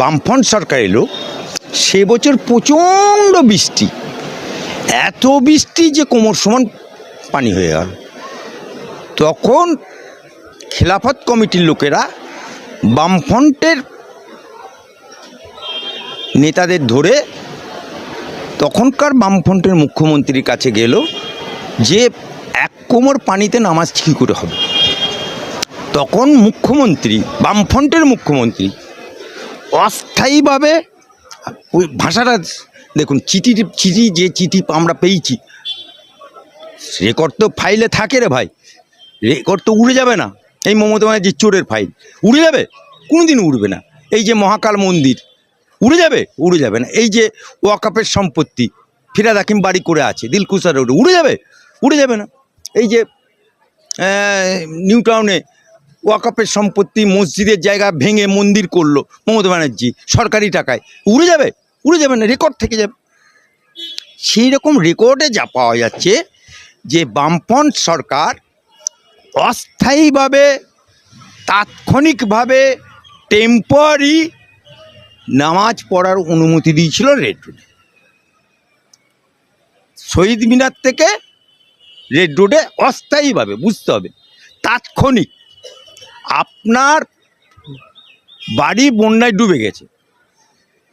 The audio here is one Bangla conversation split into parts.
বামফ্রন্ট সরকার এলো, সে বছর প্রচণ্ড বৃষ্টি, এত বৃষ্টি যে কোমর সমান পানি হয়ে গেল। তখন খেলাফত কমিটির লোকেরা বামফ্রন্টের নেতাদের ধরে তখনকার বামফ্রন্টের মুখ্যমন্ত্রীর কাছে গেল যে এক কোমর পানিতে নামাজ কী করে হবে। তখন মুখ্যমন্ত্রী, বামফ্রন্টের মুখ্যমন্ত্রী অস্থায়ীভাবে, ওই ভাষাটা দেখুন, চিঠি যে চিঠি আমরা পেয়েছি, রেকর্ড তো ফাইলে থাকে রে ভাই, রেকর্ড তো উড়ে যাবে না। এই মমতা ব্যানার্জির চোরের ফাইল উড়ে যাবে? কোনোদিন উড়বে না। এই যে মহাকাল মন্দির উড়ে যাবে? উড়ে যাবে না। এই যে ওয়াকাফের সম্পত্তি ফিরাদ হাকিম বাড়ি করে আছে দিলকুশা রোডে, উড়ে যাবে? উড়ে যাবে না। এই যে নিউ টাউনে ওয়াকাফের সম্পত্তি, মসজিদের জায়গা ভেঙে মন্দির করলো মমতা ব্যানার্জি সরকারি টাকায়, উড়ে যাবে? উড়ে যাবে না, রেকর্ড থেকে যাবে। সেই রকম রেকর্ডে যা পাওয়া যাচ্ছে যে বামফ্রন্ট সরকার অস্থায়ীভাবে, তাৎক্ষণিকভাবে, টেম্পোরারি নামাজ পড়ার অনুমতি দিয়েছিল রেড রোডে। শহীদ মিনার থেকে রেড রোডে অস্থায়ীভাবে, বুঝতে হবে, তাৎক্ষণিক। আপনার বাড়ি বন্যায় ডুবে গেছে,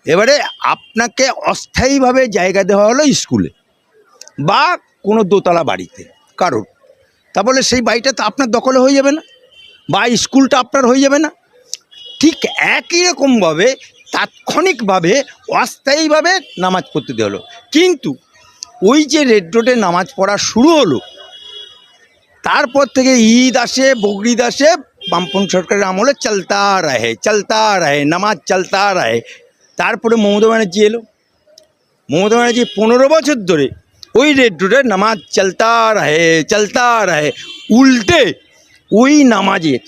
এবারে আপনাকে অস্থায়ীভাবে জায়গা দেওয়া হলো স্কুলে বা কোনো দোতলা বাড়িতে কারোর, তা বলে সেই বাড়িটা তো আপনার দখলে হয়ে যাবে না, বা স্কুলটা আপনার হয়ে যাবে না। ঠিক একই রকমভাবে তাৎক্ষণিকভাবে, অস্থায়ীভাবে নামাজ পড়তে দেওয়া হলো। কিন্তু ওই যে রেড রোডে নামাজ পড়া শুরু হলো, তারপর থেকে ঈদ আসে, বকরিদ আসে, বামফ্রন্ট সরকারের আমলে চলতা রাহে নামাজ চলতা রাহে। তারপরে মমতা ব্যানার্জি এলো, মমতা ব্যানার্জি 15 বছর ধরে ওই রেড রোডে নামাজ চলতা রাহে। উল্টে ওই নামাজের,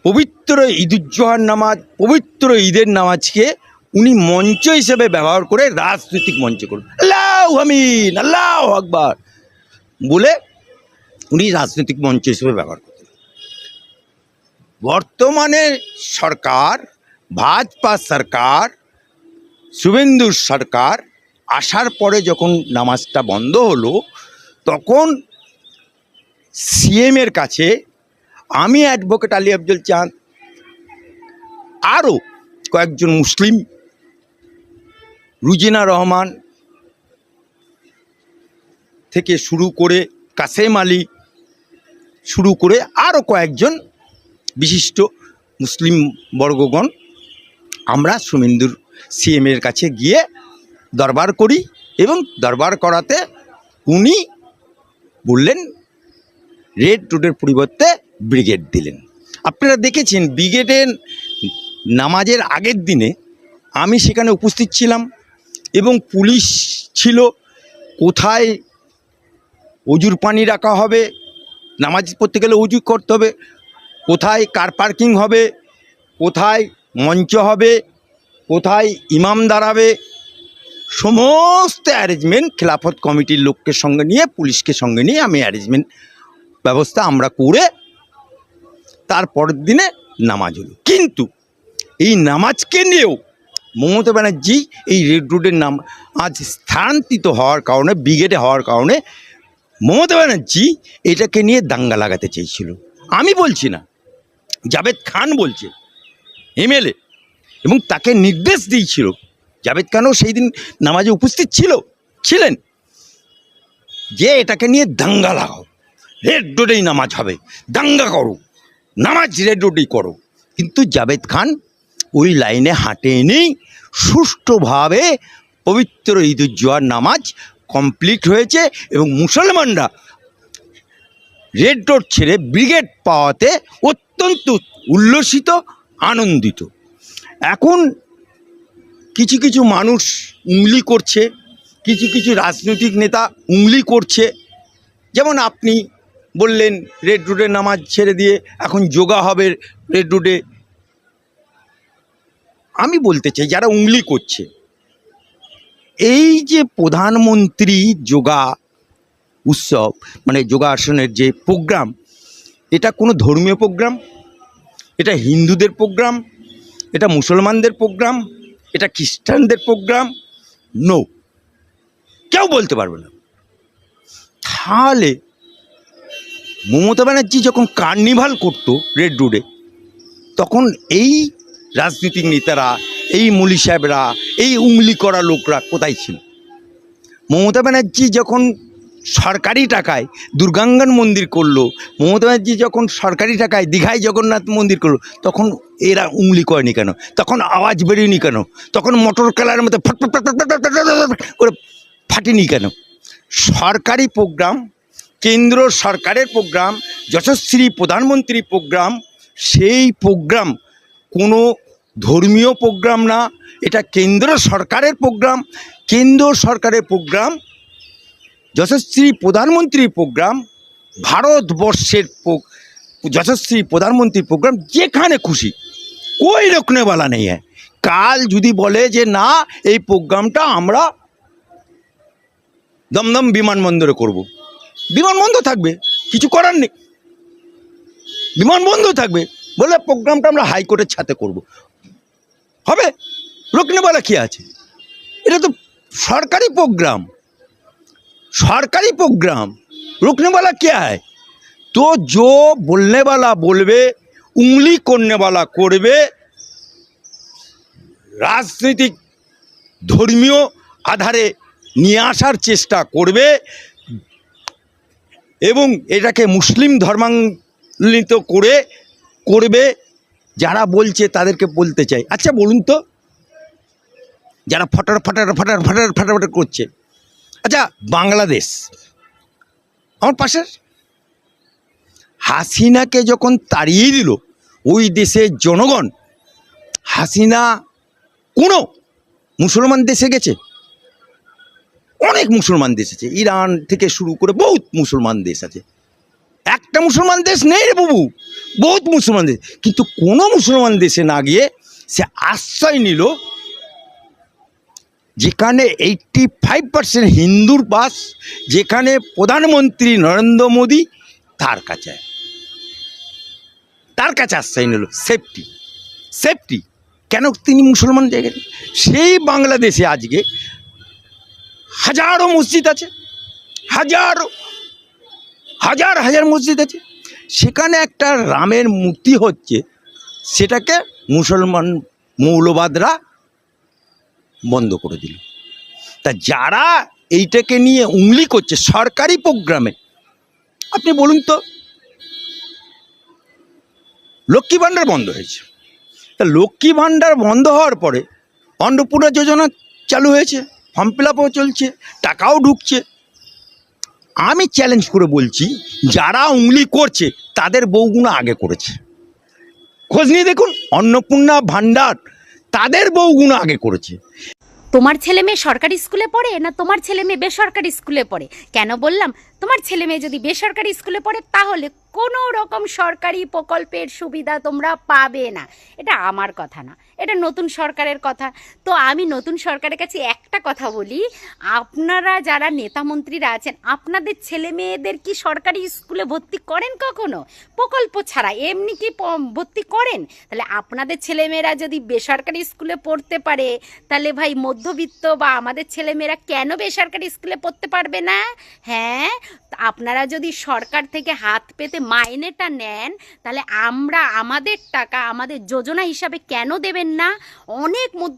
পবিত্র ঈদুজ্জোহার নামাজ, পবিত্র ঈদের নামাজকে উনি মঞ্চ হিসেবে ব্যবহার করে রাজনৈতিক মঞ্চ করুন, আল্লাহু আমিন আল্লাহু আকবার বলে উনি রাজনৈতিক মঞ্চ হিসেবে ব্যবহার করতেন। বর্তমানে সরকার, ভাজপা সরকার, শুভেন্দুর সরকার আসার পরে যখন নামাজটা বন্ধ হলো, তখন সিএমের কাছে আমি, অ্যাডভোকেট আলী আফজল চাঁদ, আরও কয়েকজন মুসলিম, রুজিনা রহমান থেকে শুরু করে কাসেম আলী শুরু করে আরও কয়েকজন বিশিষ্ট মুসলিম বর্গগণ আমরা শুভেন্দুর সিএমের কাছে গিয়ে দরবার করি, এবং দরবার করাতে উনি বললেন রেড রোডের পরিবর্তে ব্রিগেড দিলেন। আপনারা দেখেছেন ব্রিগেডের নামাজের আগের দিনে আমি সেখানে উপস্থিত ছিলাম এবং পুলিশ ছিল। কোথায় অজুর পানি রাখা হবে, নামাজ পড়তে গেলে উজু করতে হবে, কোথায় কার পার্কিং হবে, কোথায় মঞ্চ হবে, কোথায় ইমাম দাঁড়াবে, সমস্ত অ্যারেঞ্জমেন্ট খেলাফত কমিটির লোককে সঙ্গে নিয়ে, পুলিশকে সঙ্গে নিয়ে আমি অ্যারেঞ্জমেন্ট ব্যবস্থা আমরা করে তারপরের দিনে নামাজ হলো। কিন্তু এই নামাজকে নিয়েও মমতা ব্যানার্জি এই রেড রোডের নাম আজ স্থানান্তরিত হওয়ার কারণে, ব্রিগেডে হওয়ার কারণে মমতা ব্যানার্জি এটাকে নিয়ে দাঙ্গা লাগাতে চেয়েছিল। আমি বলছি না, জাভেদ খান বলছে, এমএলএ, এবং তাকে নির্দেশ দিয়েছিল। জাভেদ খানও সেই দিন নামাজে উপস্থিত ছিলেন যে এটাকে নিয়ে দাঙ্গা লাগাও, রেড রোডেই নামাজ হবে, দাঙ্গা করো, নামাজ রেড রোডেই করো। কিন্তু জাভেদ খান ওই লাইনে হাঁটেনি। সুষ্ঠুভাবে পবিত্র ঈদুজ্জোহার নামাজ কমপ্লিট হয়েছে এবং মুসলমানরা রেড রোড ছেড়ে ব্রিগেড পাওয়াতে অত্যন্ত উল্লসিত, আনন্দিত। এখন কিছু কিছু মানুষ উংলি করছে, কিছু কিছু রাজনৈতিক নেতা উংলি করছে। যেমন আপনি বললেন রেড রোডে নামাজ ছেড়ে দিয়ে এখন যোগা হবে রেড রোডে। আমি বলতে চাই যারা উংলি করছে, এই যে প্রধানমন্ত্রী যোগা উৎসব, মানে যোগাসনের যে প্রোগ্রাম, এটা কোনো ধর্মীয় প্রোগ্রাম, এটা হিন্দুদের প্রোগ্রাম, এটা মুসলমানদের প্রোগ্রাম, এটা খ্রিস্টানদের প্রোগ্রাম, নো, কেউ বলতে পারবে না। তাহলে মমতা ব্যানার্জি যখন কার্নিভাল করতো রেড রোডে, তখন এই রাজনৈতিক নেতারা, এই মৌলী সাহেবরা, এই উংলি করা লোকরা কোথায় ছিল? মমতা ব্যানার্জি যখন সরকারি টাকায় দুর্গাঙ্গন মন্দির করলো, মমতা ব্যানার্জি যখন সরকারি টাকায় দীঘায় জগন্নাথ মন্দির করলো, তখন এরা উংলি করেনি কেন? তখন আওয়াজ বেরোয়নি কেন? তখন মোটর কালার মতো ফট ফট ফট ফট ফট ফট করে ফাটেনি কেন? সরকারি প্রোগ্রাম, কেন্দ্র সরকারের প্রোগ্রাম, যশস্বী প্রধানমন্ত্রী প্রোগ্রাম, সেই প্রোগ্রাম কোনো ধর্মীয় প্রোগ্রাম না, এটা কেন্দ্র সরকারের প্রোগ্রাম। কেন্দ্র সরকারের প্রোগ্রাম, যশস্বী প্রধানমন্ত্রীর প্রোগ্রাম, ভারতবর্ষের যশস্বী প্রধানমন্ত্রীর প্রোগ্রাম, যেখানে খুশি কোই রোকনেওয়ালা নেই। হ্যাঁ, কাল যদি বলে যে না এই প্রোগ্রামটা আমরা দমদম বিমানবন্দরে করব, বিমানবন্দর থাকবে, কিছু করার নেই, বিমানবন্দর থাকবে। বলে প্রোগ্রামটা আমরা হাইকোর্টের ছাতে করব, হবে, রোকনেওয়ালা কি আছে? এটা তো সরকারি প্রোগ্রাম, सरकारी प्रोग्राम, रुकने वाला क्या है? तो जो बोलने वाला बोलबे, उंगली करने वाला करबे, राजनीतिक धर्मीय आधारे निये आसार चेष्टा करबे एवं एटाके मुस्लिम धर्मान्वित करे करबे। যারা বলছে তাদেরকে বলতে চাই, আচ্ছা বলুন তো, যারা ফটার ফটার ফটার ফটার ফটাফট করছে, আচ্ছা বাংলাদেশ আমার পাশের, হাসিনাকে যখন তাড়িয়ে দিল ওই দেশের জনগণ, হাসিনা কোনো মুসলমান দেশে গেছে? অনেক মুসলমান দেশ আছে, ইরান থেকে শুরু করে বহুত মুসলমান দেশ আছে, একটা মুসলমান দেশ নেই রে বাবু, বহুত মুসলমান দেশ। কিন্তু কোনো মুসলমান দেশে না গিয়ে সে আশ্রয় নিল যেখানে 85% হিন্দুর বাস, যেখানে প্রধানমন্ত্রী নরেন্দ্র মোদী তার কাছে আশ্রয় নিল। সেফটি কেন? তিনি মুসলমান জায়গায়। সেই বাংলাদেশে আজকে হাজারো মসজিদ আছে, হাজার মসজিদ আছে, সেখানে একটা রামের মূর্তি হচ্ছে, সেটাকে মুসলমান মৌলবাদরা বন্ধ করে দিল। তা যারা এইটাকে নিয়ে উংলি করছে সরকারি প্রোগ্রামে, আপনি বলুন তো, লক্ষ্মী ভাণ্ডার বন্ধ হয়েছে, তা লক্ষ্মী ভাণ্ডার বন্ধ হওয়ার পরে অন্নপূর্ণা যোজনা চালু হয়েছে, ফর্ম ফিল আপও চলছে, টাকাও ঢুকছে। আমি চ্যালেঞ্জ করে বলছি, যারা উংলি করছে তাদের বউগুলো আগে করেছে, খোঁজ নিয়ে দেখুন, অন্নপূর্ণা ভাণ্ডার তাদের বউগুলো আগে করেছে। তোমার ছেলে মেয়ে সরকারি স্কুলে পড়ে না তোমার ছেলে মেয়ে বেসরকারি স্কুলে পড়ে? কেন বললাম তোমার ছেলে মেয়ে যদি বেসরকারি স্কুলে পড়ে তাহলে কোনো রকম সরকারি প্রকল্পের সুবিধা তোমরা পাবে না। এটা আমার কথা না, এটা নতুন সরকারের কথা। তো আমি নতুন সরকারের কাছে একটা কথা বলি, আপনারা যারা নেতা মন্ত্রীরা আছেন, আপনাদের ছেলে মেয়েদের কি সরকারি স্কুলে ভর্তি করেন কখনো? প্রকল্প ছাড়া এমনি কি ভর্তি করেন? তাহলে আপনাদের ছেলেমেয়েরা যদি বেসরকারি স্কুলে পড়তে পারে, তাহলে ভাই মধ্যবিত্ত বা আমাদের ছেলেমেয়েরা কেন বেসরকারি স্কুলে পড়তে পারবে না? হ্যাঁ, আপনারা যদি সরকার থেকে হাত পেতে মাইনেটা নেন, তাহলে আমরা আমাদের টাকা আমাদের যোজনা হিসাবে কেন দেবেন না? অনেক মধ্য